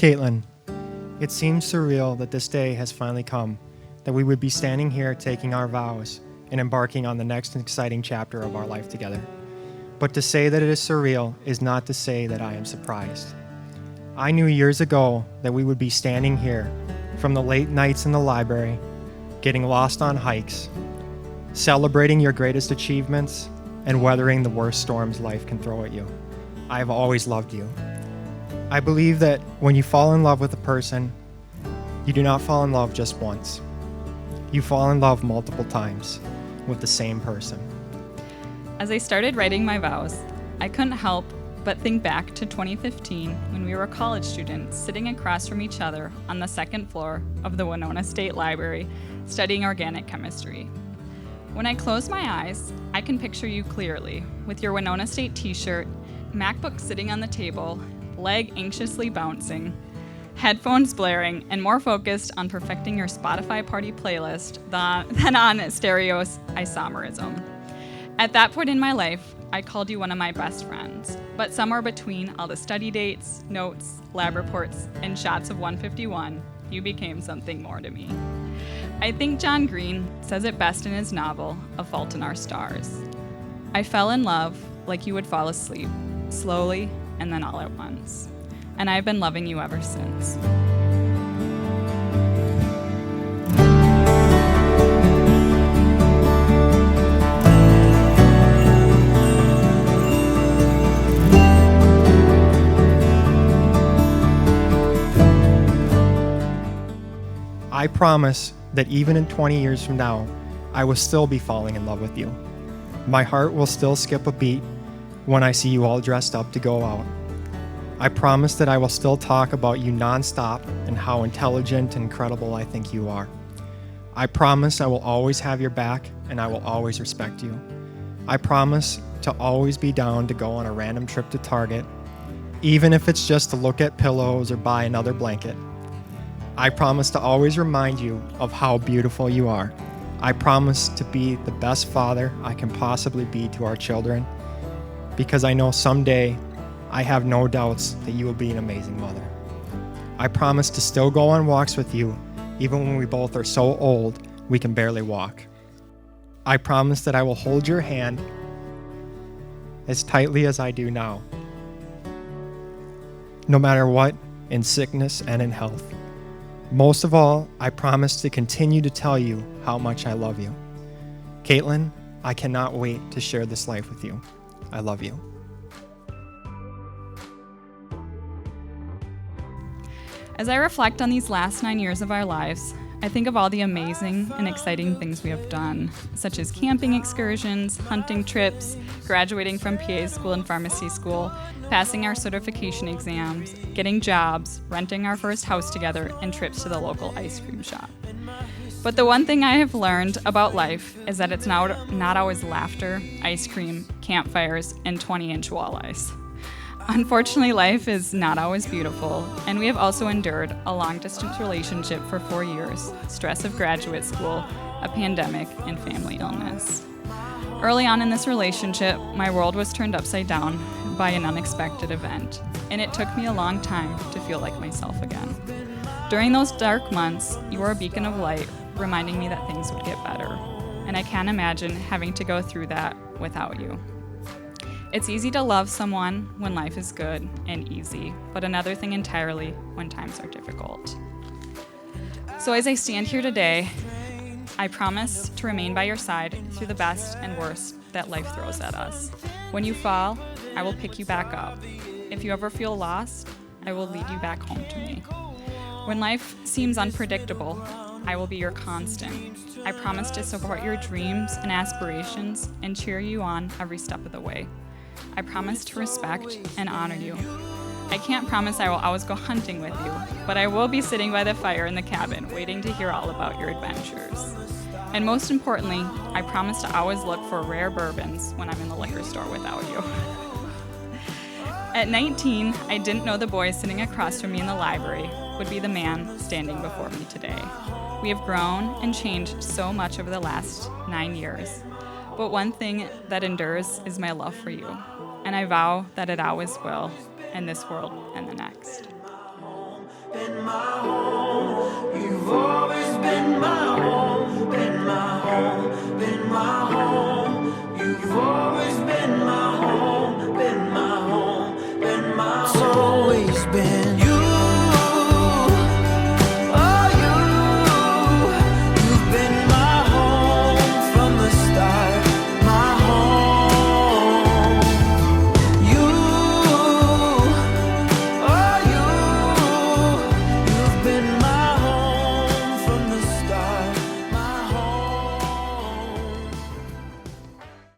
Caitlin, it seems surreal that this day has finally come, that we would be standing here taking our vows and embarking on the next exciting chapter of our life together. But to say that it is surreal is not to say that I am surprised. I knew years ago that we would be standing here from the late nights in the library, getting lost on hikes, celebrating your greatest achievements, and weathering the worst storms life can throw at you. I have always loved you. I believe that when you fall in love with a person, you do not fall in love just once. You fall in love multiple times with the same person. As I started writing my vows, I couldn't help but think back to 2015 when we were college students sitting across from each other on the second floor of the Winona State Library studying organic chemistry. When I close my eyes, I can picture you clearly with your Winona State t-shirt, MacBook sitting on the table, leg anxiously bouncing, headphones blaring, and more focused on perfecting your Spotify party playlist than on stereo's isomerism. At that point in my life, I called you one of my best friends, but somewhere between all the study dates, notes, lab reports, and shots of 151, you became something more to me. I think John Green says it best in his novel, A Fault in Our Stars. I fell in love like you would fall asleep, slowly and then all at once. And I've been loving you ever since. I promise that even in 20 years from now, I will still be falling in love with you. My heart will still skip a beat when I see you all dressed up to go out. I promise that I will still talk about you nonstop and how intelligent and incredible I think you are. I promise I will always have your back and I will always respect you. I promise to always be down to go on a random trip to Target, even if it's just to look at pillows or buy another blanket. I promise to always remind you of how beautiful you are. I promise to be the best father I can possibly be to our children, because I know someday I have no doubts that you will be an amazing mother. I promise to still go on walks with you, even when we both are so old we can barely walk. I promise that I will hold your hand as tightly as I do now, no matter what, in sickness and in health. Most of all, I promise to continue to tell you how much I love you. Caitlin, I cannot wait to share this life with you. I love you. As I reflect on these last 9 years of our lives, I think of all the amazing and exciting things we have done, such as camping excursions, hunting trips, graduating from PA school and pharmacy school, passing our certification exams, getting jobs, renting our first house together, and trips to the local ice cream shop. But the one thing I have learned about life is that it's not always laughter, ice cream, campfires, and 20-inch walleyes. Unfortunately, life is not always beautiful, and we have also endured a long-distance relationship for 4 years, stress of graduate school, a pandemic, and family illness. Early on in this relationship, my world was turned upside down by an unexpected event, and it took me a long time to feel like myself again. During those dark months, you were a beacon of light, reminding me that things would get better, and I can't imagine having to go through that without you. It's easy to love someone when life is good and easy, but another thing entirely when times are difficult. So as I stand here today, I promise to remain by your side through the best and worst that life throws at us. When you fall, I will pick you back up. If you ever feel lost, I will lead you back home to me. When life seems unpredictable, I will be your constant. I promise to support your dreams and aspirations and cheer you on every step of the way. I promise to respect and honor you. I can't promise I will always go hunting with you, but I will be sitting by the fire in the cabin waiting to hear all about your adventures. And most importantly, I promise to always look for rare bourbons when I'm in the liquor store without you. At 19, I didn't know the boy sitting across from me in the library would be the man standing before me today. We have grown and changed so much over the last 9 years. But one thing that endures is my love for you, and I vow that it always will, in this world and the next. been my home. You've always been my home, been my home, been my home.